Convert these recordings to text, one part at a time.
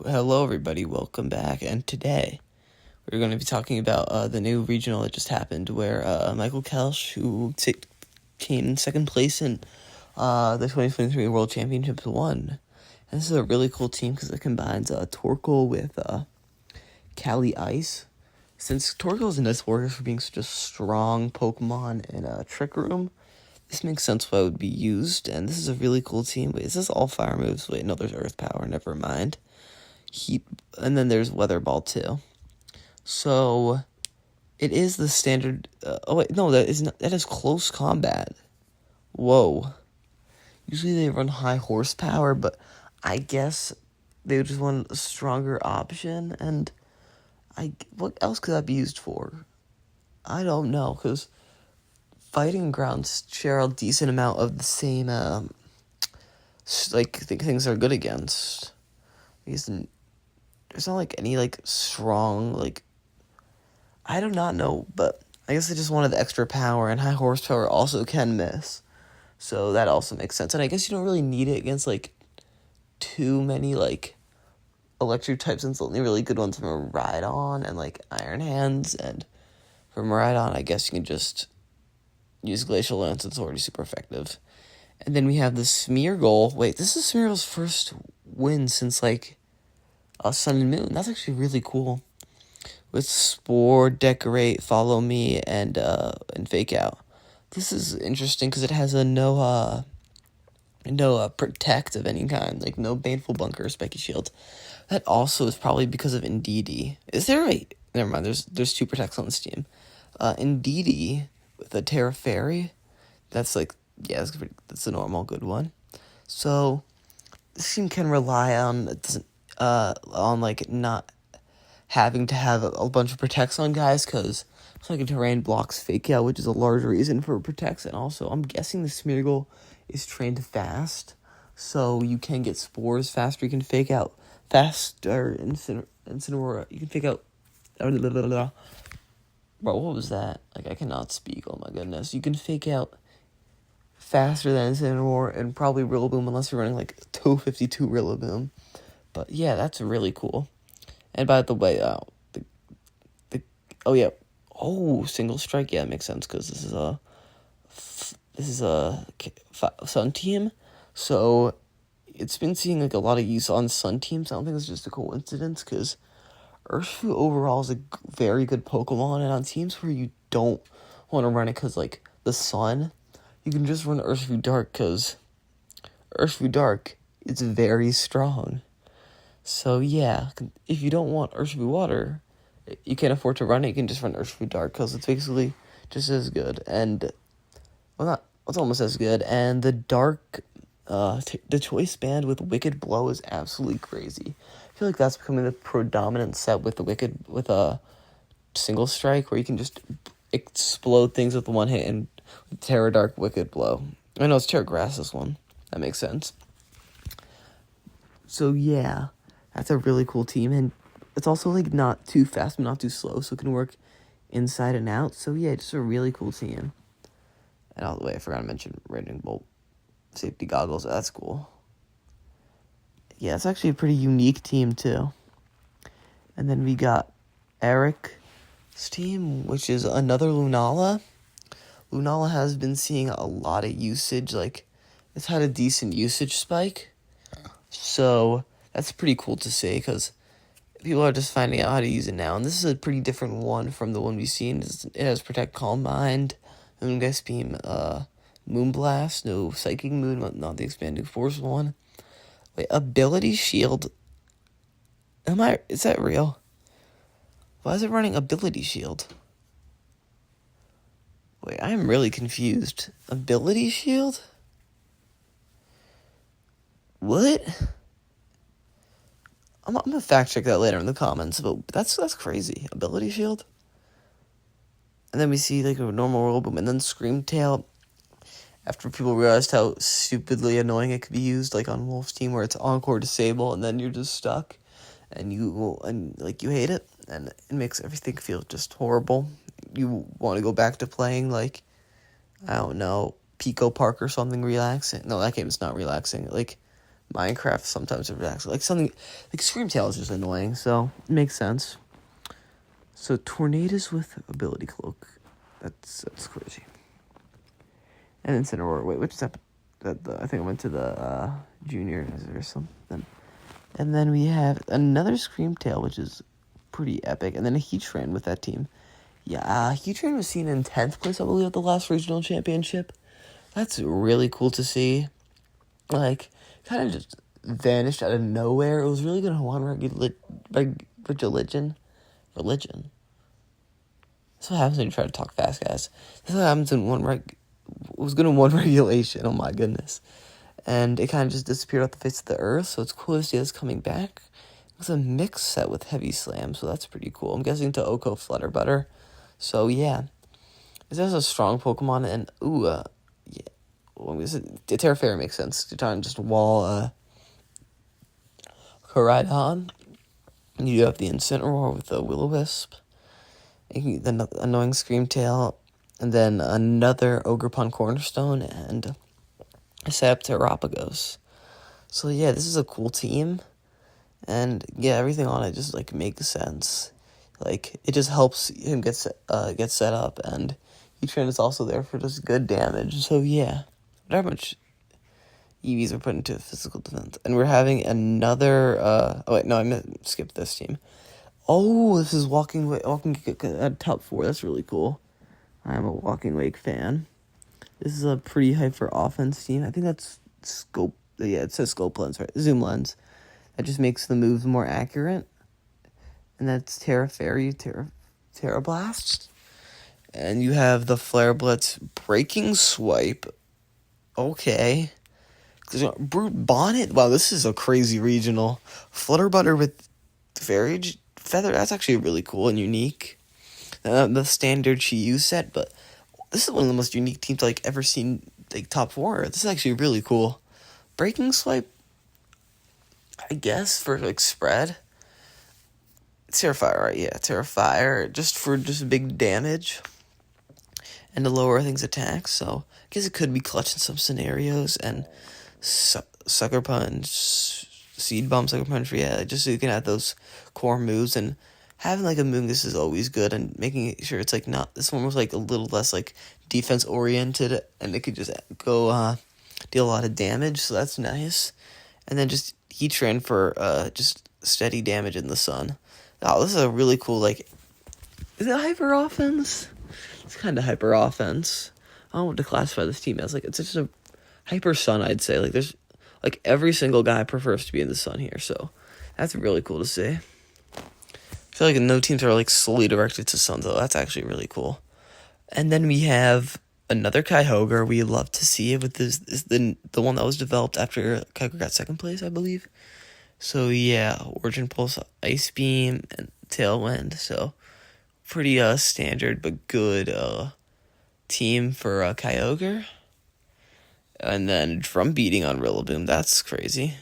Hello, everybody. Welcome back. And today we're going to be talking about the new regional that just happened, where Michael Kelsch, who came in second place in the 2023 World Championships, won. And this is a really cool team because it combines Torkoal with Cali Ice. Since Torkoal is notorious for being such a strong Pokemon in Trick Room, this makes sense why it would be used. And this is a really cool team. Wait, is this all fire moves? Wait, no, there's Earth Power. Never mind. Heat, and then there's Weather Ball too. So it is the standard. That is close combat. Whoa. Usually they run high horsepower, but I guess they would just want a stronger option. And what else could that be used for? I don't know, because fighting grounds share a decent amount of the same things they're good against. There's not any strong I do not know, but I guess they just wanted the extra power, and high horsepower also can miss, so that also makes sense. And I guess you don't really need it against too many electric types, since the only really good ones from Rhydon and Iron Hands, and from Rhydon I guess you can just use Glacial Lance. It's already super effective. And then we have the Smeargle. Wait, this is Smeargle's first win since Sun and Moon. That's actually really cool. With Spore, Decorate, Follow Me, and Fake Out. This is interesting because it has a no Protect of any kind, no Baneful Bunker or Spiky Shield. That also is probably because of Indeedee. Is there never mind, there's two Protects on this team. Indeedee with a Terra Fairy, that's that's a normal good one. So this team can rely on not having to have a bunch of Protects on guys, because Terrain blocks Fake Out, which is a large reason for Protects. And also, I'm guessing the Smeargle is trained fast, so you can get Spores faster, you can Fake Out faster, Incineroar, you can Fake Out, bro, what was that? I cannot speak, oh my goodness. You can Fake Out faster than Incineroar and probably Rillaboom, unless you're running 252 Rillaboom. But yeah, that's really cool. And by the way, Single Strike, yeah, it makes sense, because this is a Sun team, so it's been seeing a lot of use on Sun teams. I don't think it's just a coincidence, because Urshifu overall is a very good Pokemon, and on teams where you don't want to run it because the Sun, you can just run Urshifu Dark, because Urshifu Dark is very strong. So yeah, if you don't want Urshifu Water, you can't afford to run it, you can just run Urshifu Dark, because it's basically just as good, and, it's almost as good, and the Dark, the Choice Band with Wicked Blow is absolutely crazy. I feel like that's becoming the predominant set with a Single Strike, where you can just explode things with one hit, and Terra Dark Wicked Blow. I know it's Terra Grass, this one. That makes sense. So yeah, that's a really cool team, and it's also not too fast but not too slow, so it can work inside and out. So yeah, just a really cool team. And all the way, I forgot to mention Raging Bolt safety goggles. That's cool. Yeah, it's actually a pretty unique team too. And then we got Eric's team, which is another Lunala. Lunala has been seeing a lot of usage. It's had a decent usage spike. So that's pretty cool to see, because people are just finding out how to use it now. And this is a pretty different one from the one we've seen. It has Protect, Calm Mind, Moongeist Beam, Moonblast, no Psychic Moon, not the Expanding Force one. Wait, Ability Shield. Is that real? Why is it running Ability Shield? Wait, I am really confused. Ability Shield? What? I'm gonna fact check that later in the comments, but that's crazy. Ability Shield? And then we see a normal Rillaboom, and then Screamtail, after people realized how stupidly annoying it could be used, on Wolf's team, where it's Encore Disable, and then you're just stuck, and you hate it, and it makes everything feel just horrible. You want to go back to playing, I don't know, Pico Park or something relaxing. No, that game is not relaxing. Minecraft sometimes it actually like something like Screamtail is just annoying, so it makes sense. So Tornadoes with ability cloak, that's crazy. And Incineroar. Wait, which step? I think I went to the junior or something. And then we have another Screamtail, which is pretty epic, and then a Heatran with that team. Yeah, Heatran was seen in 10th place, I believe, at the last regional championship. That's really cool to see. Like, kind of just vanished out of nowhere. It was really good on one religion. That's what happens when you try to talk fast, guys. That's what happens in it was good in one regulation. Oh my goodness. And it kind of just disappeared off the face of the earth, so it's cool to see this coming back. It's a mix set with Heavy Slam, so that's pretty cool. I'm guessing to Oko Flutterbutter. So yeah. This has a strong Pokemon, and yeah. Well, the Terraferry makes sense. To try and just wall Koraidon. You have the Incineroar with the Will-O-Wisp. The annoying Screamtail. And then another Ogerpon Cornerstone and a Sapterapagos. So yeah, this is a cool team. And yeah, everything on it just like makes sense. Like it just helps him get set up, and Heatran is also there for just good damage. So yeah, whatever much EVs are put into physical defense. And we're having another I skipped this team. Oh, this is Walking at top 4. That's really cool. I'm a Walking Wake fan. This is a pretty hyper offense team. I think that's Scope. Yeah, it says Scope Lens, right? Zoom Lens. That just makes the moves more accurate. And that's Terraferry, Terra Blast. And you have the Flare Blitz Breaking Swipe. Okay. Brute Bonnet. Wow, this is a crazy regional. Flutterbutter with Fairy Feather. That's actually really cool and unique. The standard Chi-Yu set, but this is one of the most unique teams I've ever seen, like top 4. This is actually really cool. Breaking Swipe, I guess, for like spread. Terrifier, right? Yeah, Terrifier, just for big damage and to lower things' attacks. So I guess it could be clutch in some scenarios. And Sucker Punch, Seed Bomb, Sucker Punch, yeah, just so you can have those core moves. And having like a Moongus is always good, and making sure it's like not, this one was like a little less like defense oriented, and it could just go deal a lot of damage, so that's nice. And then just Heatran for just steady damage in the sun. Oh, this is a really cool, like, is it hyper offense? It's kind of hyper offense. I don't know what to classify this team as. Like, it's just a hyper sun, I'd say. Like, there's, like, every single guy prefers to be in the sun here, so that's really cool to see. I feel like no teams are, like, solely directed to sun, though. That's actually really cool. And then we have another Kyogre. We love to see it with the one that was developed after Kyogre got second place, I believe. So yeah, Origin Pulse, Ice Beam, and Tailwind. So pretty standard but good team for Kyogre. And then Drum Beating on Rillaboom. That's crazy.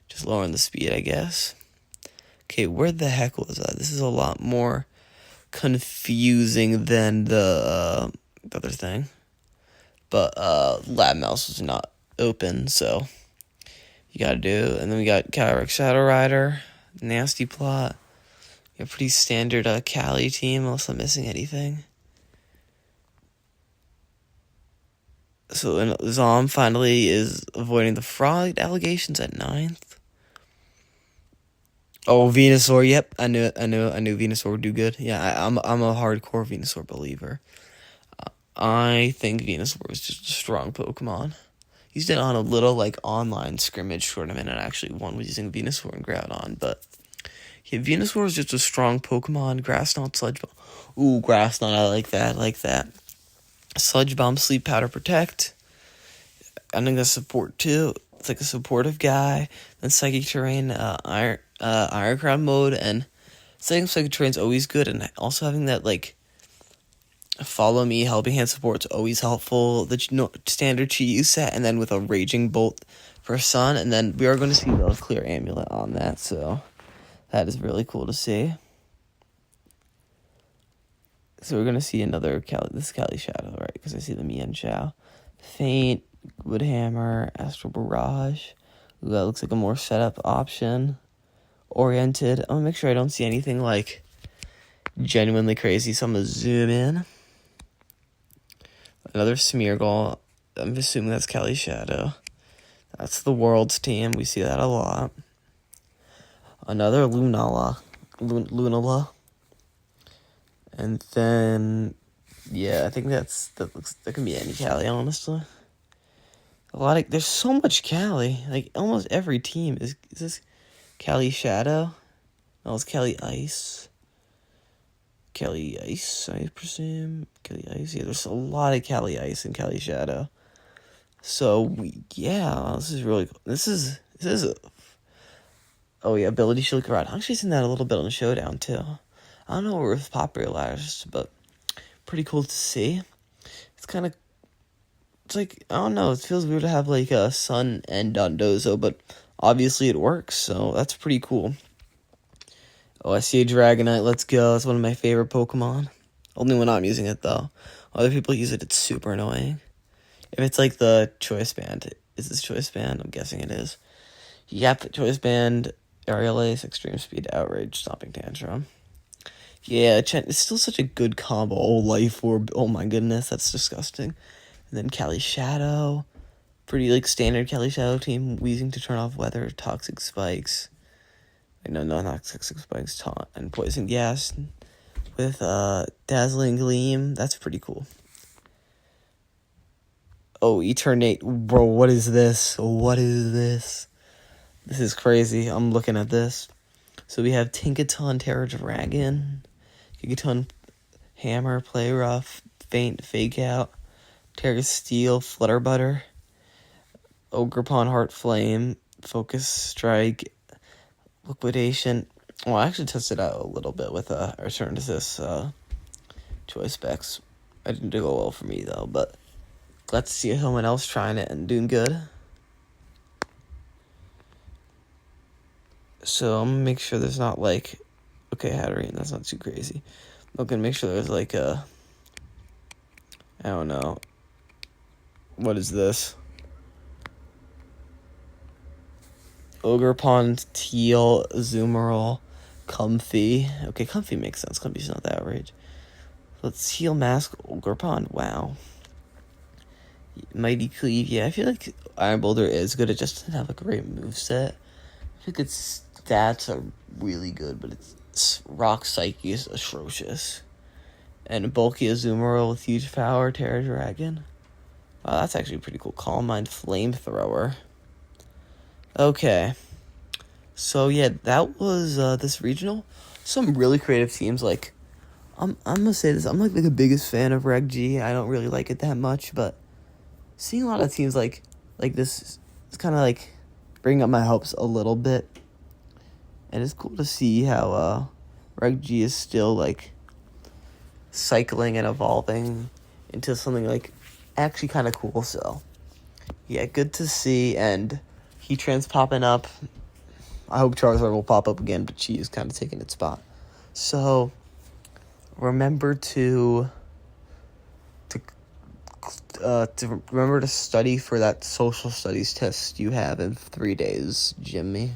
Just lowering the speed, I guess. Okay, where the heck was that? This is a lot more confusing than the other thing. But Lab Mouse was not open, so you gotta do. And then we got Kyric Shadow Rider, Nasty Plot. A pretty standard Cali team, unless I'm missing anything. So Zom finally is avoiding the fraud allegations at 9th. Oh, Venusaur, yep, I knew Venusaur would do good. Yeah, I'm a hardcore Venusaur believer. I think Venusaur is just a strong Pokemon. He's been on a little like online scrimmage tournament and actually won with using Venusaur and Groudon, but yeah, Venusaur is just a strong Pokemon. Grass Knot, Sludge Bomb. Ooh, Grass Knot, I like that. Sludge Bomb, Sleep Powder, Protect. I think that's support too. It's like a supportive guy. Then Psychic Terrain, Iron Crown mode, and Psychic Terrain's always good, and also having that like Follow Me, Helping Hand support's always helpful. The standard Chi-Yu set, and then with a Raging Bolt for Sun, and then we are going to see the Clear Amulet on that, so that is really cool to see. So we're going to see another this Cali Shadow, right? Because I see the Mian Chow. Faint, Woodhammer, Astral Barrage, Ooh, that looks like a more setup option. Oriented. I'm gonna make sure I don't see anything like genuinely crazy, so I'm gonna zoom in. Another Smeargle. I'm assuming that's Kelly Shadow. That's the World's team. We see that a lot. Another Lunala. Lunala. And then, yeah, I think that can be any Cali, honestly. There's so much Cali. Like, almost every team is this Cali Shadow? No, it's Cali Ice. Cali Ice, I presume. Cali Ice. Yeah, there's a lot of Cali Ice and Cali Shadow. So, this is really cool. Oh yeah, Ability Shield Karate. I'm actually seen that a little bit on the Showdown, too. I don't know where it's popularized, but pretty cool to see. It's like, I don't know, it feels weird to have like a Sun and Dondozo, but obviously it works, so that's pretty cool. Oh, I see a Dragonite, let's go. That's one of my favorite Pokemon. Only when I'm using it, though. Other people use it, it's super annoying. If it's like the Choice Band, is this Choice Band? I'm guessing it is. Yep, Choice Band, Aerial Ace, Extreme Speed, Outrage, Stomping Tantrum. Yeah, it's still such a good combo. Oh, Life Orb, oh my goodness, that's disgusting. And then Cali Shadow, pretty like standard Cali Shadow team, Wheezing to turn off weather, Toxic Spikes. No, not Toxic Spikes, Taunt, and Poison Gas with Dazzling Gleam. That's pretty cool. Oh, Eternate. Bro, what is this? What is this? This is crazy. I'm looking at this. So we have Tinkaton, Terra Dragon, Gigaton, Hammer, Play Rough, Faint, Fake Out, Terra Steel, Flutterbutter, Ogerpon, Heart Flame, Focus Strike, Liquidation. Well, I actually tested out a little bit with Return to this Choice Specs. It didn't do well for me, though, but let's see someone else trying it and doing good. So I'm gonna make sure there's not like, okay, Hatterene, that's not too crazy. I'm gonna make sure there's like I don't know. What is this? Ogerpon, Teal, Zoomerl, Comfy. Okay, Comfy makes sense. Comfy's not that outrage. Let's Heal Mask, Ogerpon. Wow. Mighty Cleave. Yeah, I feel like Iron Boulder is good. It just doesn't have a great moveset. I think its stats are really good, but its Rock Psyche is atrocious. And Bulky Azumarill with huge power, Terra Dragon. Wow, that's actually pretty cool. Calm Mind, Flamethrower. Okay. So yeah, that was this regional. Some really creative teams. Like, I'm gonna say this. I'm like the biggest fan of Reg G. I don't really like it that much, but seeing a lot of teams like this is kind of like bringing up my hopes a little bit. And it's cool to see how Reg G is still like cycling and evolving into something like actually kind of cool. So yeah, good to see. And Heatran's popping up. I hope Charizard will pop up again, but she is kind of taking its spot. So remember to remember to study for that social studies test you have in 3 days, Jimmy.